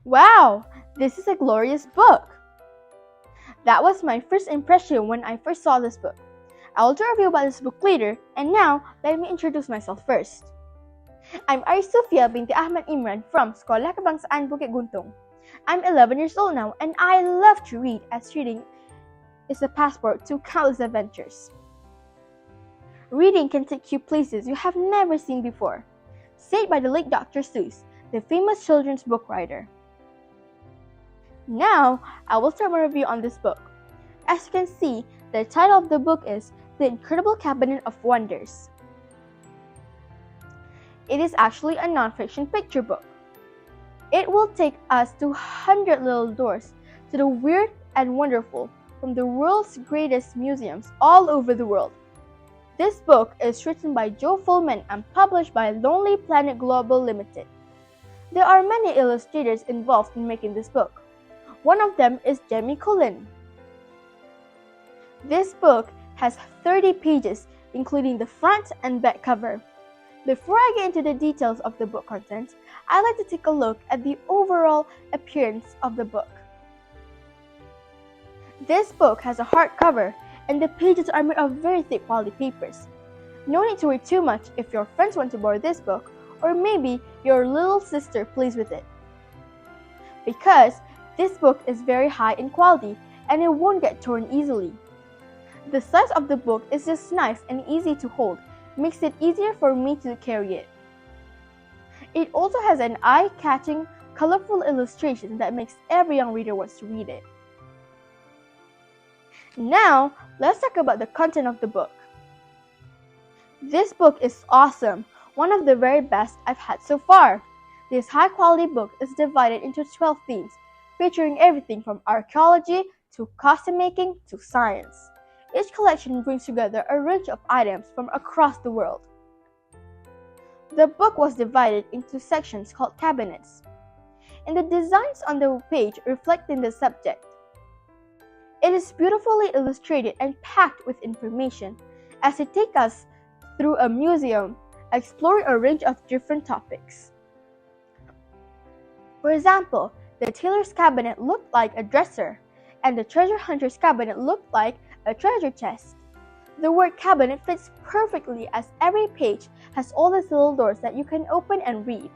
Wow, this is a glorious book! That was my first impression when I first saw this book. I'll do a review about this book later, and now let me introduce myself first. I'm Ari Sofia binti Ahmad Imran from Sekolah Kebangsaan Bukit Guntung. I'm 11 years old now, and I love to read, as reading is a passport to countless adventures. Reading can take you places you have never seen before, said by the late Dr. Seuss, the famous children's book writer. Now, I will start my review on this book. As you can see, the title of the book is The Incredible Cabinet of Wonders. It is actually a non-fiction picture book. It will take us to 100 little doors to the weird and wonderful from the world's greatest museums all over the world. This book is written by Joe Fullman and published by Lonely Planet Global Limited. There are many illustrators involved in making this book. One of them is Jamie Cullen. This book has 30 pages, including the front and back cover. Before I get into the details of the book content, I'd like to take a look at the overall appearance of the book. This book has a hardcover, and the pages are made of very thick quality papers. No need to worry too much if your friends want to borrow this book, or maybe your little sister plays with it. Because this book is very high in quality and it won't get torn easily. The size of the book is just nice and easy to hold, makes it easier for me to carry it. It also has an eye-catching, colorful illustration that makes every young reader want to read it. Now, let's talk about the content of the book. This book is awesome, one of the very best I've had so far. This high-quality book is divided into 12 themes, featuring everything from archaeology to costume making to science. Each collection brings together a range of items from across the world. The book was divided into sections called cabinets, and the designs on the page reflecting the subject. It is beautifully illustrated and packed with information as it takes us through a museum, exploring a range of different topics. For example, the tailor's cabinet looked like a dresser, and the treasure hunter's cabinet looked like a treasure chest. The word cabinet fits perfectly as every page has all these little doors that you can open and read.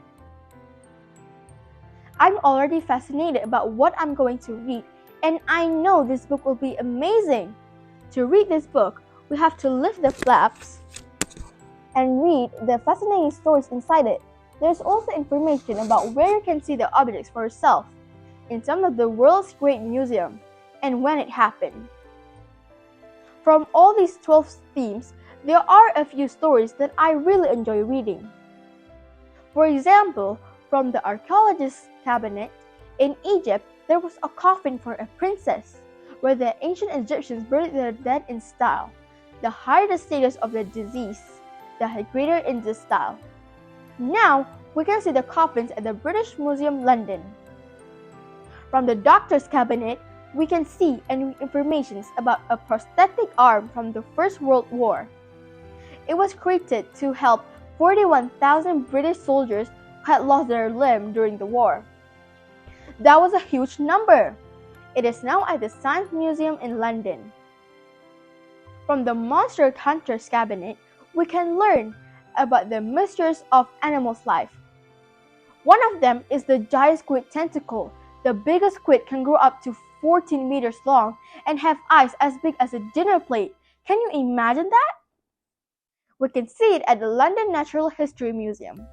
I'm already fascinated about what I'm going to read, and I know this book will be amazing. To read this book, we have to lift the flaps and read the fascinating stories inside it. There's also information about where you can see the objects for yourself in some of the world's great museums and when it happened. From all these 12 themes, there are a few stories that I really enjoy reading. For example, from the archaeologist's cabinet, in Egypt, there was a coffin for a princess, where the ancient Egyptians buried their dead in style. The higher the status of the deceased, the greater in this style. Now, we can see the coffins at the British Museum, London. From the doctor's cabinet, we can see and read information about a prosthetic arm from the First World War. It was created to help 41,000 British soldiers who had lost their limb during the war. That was a huge number. It is now at the Science Museum in London. From the monster hunter's cabinet, we can learn about the mysteries of animals' life. One of them is the giant squid tentacle. The biggest squid can grow up to 14 meters long and have eyes as big as a dinner plate. Can you imagine that? We can see it at the London Natural History Museum.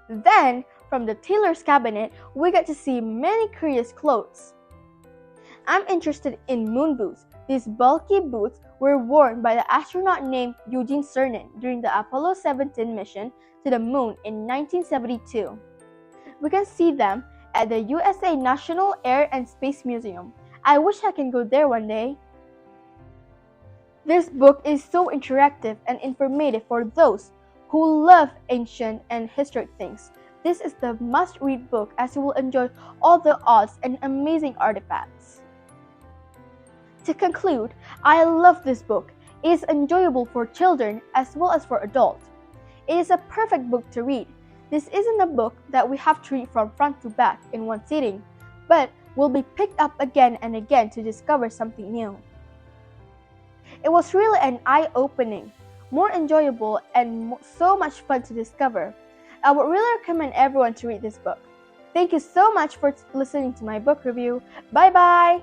Then, from the tailor's cabinet, we get to see many curious clothes. I'm interested in moon boots. These bulky boots were worn by the astronaut named Eugene Cernan during the Apollo 17 mission to the moon in 1972. We can see them at the USA National Air and Space Museum. I wish I can go there one day. This book is so interactive and informative for those who love ancient and historic things. This is the must-read book as you will enjoy all the odds and amazing artifacts. To conclude, I love this book. It is enjoyable for children as well as for adults. It is a perfect book to read. This isn't a book that we have to read from front to back in one sitting, but will be picked up again and again to discover something new. It was really an eye-opening, more enjoyable, and so much fun to discover. I would really recommend everyone to read this book. Thank you so much for listening to my book review. Bye-bye!